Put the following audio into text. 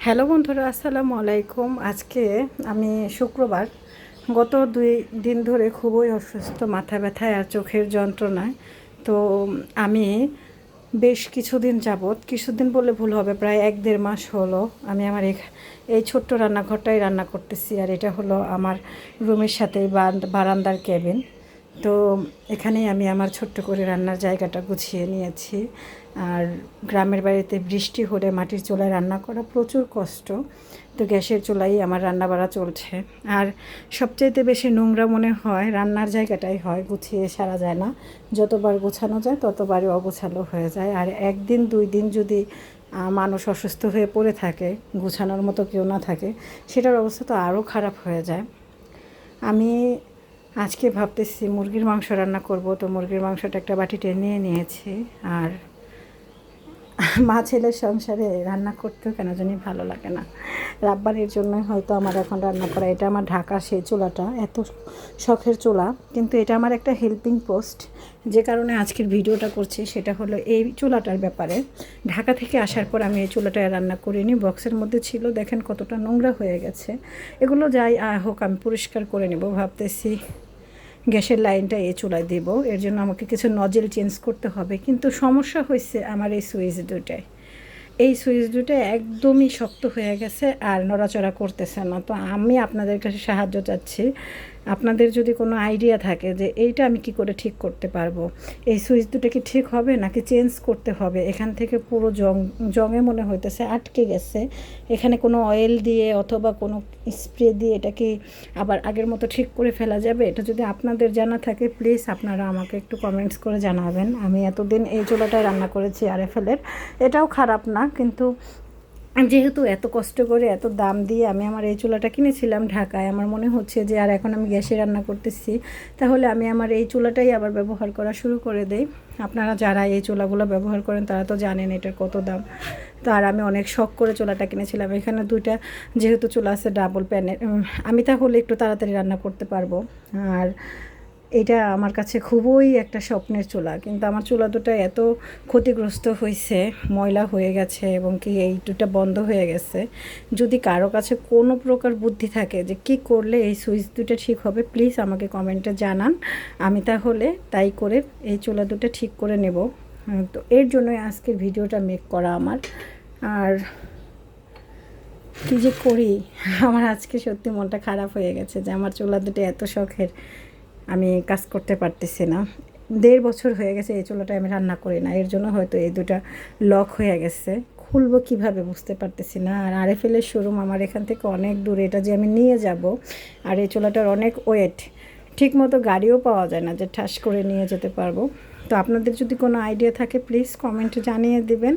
Hello বন্ধুরা, আসসালামু আলাইকুম। আজকে আমি শুক্রবার, গত 2 দিন ধরে খুবই অসুস্থ, মাথা ব্যথায় আর চোখের যন্ত্রণায়। তো আমি বেশ কিছুদিন যাবৎ, কিছুদিন বললে ভুল হবে, প্রায় 1-1.5 মাস হলো আমি আমার এই ছোট্ট রান্নাঘরটাই রান্না করতেছি। আর এটা হলো আমার রুমের সাথেই বারান্দার কেবিন। তো এখানেই আমি আমার ছোট্ট করে রান্নার জায়গাটা গুছিয়ে নিয়েছি। আর গ্রামের বাড়িতে বৃষ্টি হলে মাটির চুলায় রান্না করা প্রচুর কষ্ট, তো গ্যাসের চুলাই আমার রান্না বাড়া চলছে। আর সবচাইতে বেশি নোংরা মনে হয় রান্নার জায়গাটাই হয়, গুছিয়ে সারা যায় না। যতবার গোছানো যায় ততবারই অগোছালো হয়ে যায়। আর 1 দিন 2 দিন যদি মানুষ অসুস্থ হয়ে পড়ে থাকে, গোছানোর মতো কেউ না থাকে, সেটার অবস্থা তো আরও খারাপ হয়ে যায়। আমি আজকে ভাবতেছি মুরগির মাংস রান্না করব। তো মুরগির মাংসটা একটা বাটিতে নিয়ে নিয়েছি। আর মা ছেলের সংসারে রান্না করতেও কেন জানি ভালো লাগে না। রাব্বারের জন্য হয়তো আমার এখন রান্না করা। এটা আমার ঢাকার সেই চুলাটা, এত শখের চুলা, কিন্তু এটা আমার একটা হেল্পিং পোস্ট। যে কারণে আজকের ভিডিওটা করছি সেটা হলো এই চুলাটার ব্যাপারে। ঢাকা থেকে আসার পর আমি এই চুলাটায় রান্না করিনি, বক্সের মধ্যে ছিল। দেখেন কতটা নোংরা হয়ে গেছে। এগুলো যাই হোক আমি পরিষ্কার করে নেব। ভাবতেছি গ্যাসের লাইনটা এই চুলায় দেব, এর জন্য আমাকে কিছু নজেল চেঞ্জ করতে হবে। কিন্তু সমস্যা হয়েছে আমার এই সুইচ দুটায় একদমই শক্ত হয়ে গেছে আর নড়াচড়া করতেছে না। তো আমি আপনাদের কাছে সাহায্য চাচ্ছি। আপনাদের যদি কোনো আইডিয়া থাকে যে এইটা আমি কি করে ঠিক করতে পারবো, এই সুইচ দুটো কি ঠিক হবে নাকি চেঞ্জ করতে হবে। এখান থেকে পুরো জঙে মনে হইতেছে আটকে গেছে। এখানে কোনো অয়েল দিয়ে অথবা কোনো স্প্রে দিয়ে এটা কি আবার আগের মতো ঠিক করে ফেলা যাবে? এটা যদি আপনাদের জানা থাকে প্লিজ আপনারা আমাকে একটু কমেন্টস করে জানাবেন। আমি এতদিন এই চুলাটায় রান্না করেছি আরএফএলের, এটাও খারাপ না, কিন্তু যেহেতু এত কষ্ট করে এত দাম দিয়ে আমি আমার এই চুলাটা কিনেছিলাম ঢাকায়, আমার মনে হচ্ছে যে আর এখন আমি গ্যাসে রান্না করতেছি, তাহলে আমি আমার এই চুলাটাই আবার ব্যবহার করা শুরু করে দেই। আপনারা যারা এই চুলাগুলো ব্যবহার করেন তারা তো জানেন এটার কত দাম। তো আর আমি অনেক শখ করে চুলাটা কিনেছিলাম। এখানে দুইটা যেহেতু চুলা আছে ডাবল প্যানের, আমি তাহলে একটু তাড়াতাড়ি রান্না করতে পারবো। আর এটা আমার কাছে খুবই একটা স্বপ্নের চুলা, কিন্তু আমার চুলা দুটো এত ক্ষতিগ্রস্ত হয়েছে, ময়লা হয়ে গেছে এবং কি এই দুটো বন্ধ হয়ে গেছে। যদি কারো কাছে কোনো প্রকার বুদ্ধি থাকে যে কি করলে এই সুইচ দুটো ঠিক হবে, প্লিজ আমাকে কমেন্টে জানান। আমি তাহলে তাই করে এই চুলা দুটো ঠিক করে নেব। তো এর জন্যই আজকের ভিডিওটা মেক করা আমার। আর কী যে করি, আমার আজকে সত্যি মনটা খারাপ হয়ে গেছে যে আমার চুলা দুটো এত শখের, আমি কাজ করতে পারতেছি না। 1.5 বছর হয়ে গেছে এই চুলাটা আমি রান্না করি না, এর জন্য হয়তো এই দুটা লক হয়ে গেছে। খুলবো কিভাবে বুঝতে পারতেছি না। আর আরএফএলের শোরুম আমার এখান থেকে অনেক দূরে, এটা যে আমি নিয়ে যাব, আর এই চুলাটার অনেক ওয়েট, ঠিক মতো গাড়িও পাওয়া যায় না যে ঠাস করে নিয়ে যেতে পারবো। তো আপনাদের যদি কোনো আইডিয়া থাকে প্লিজ কমেন্টে জানিয়ে দিবেন।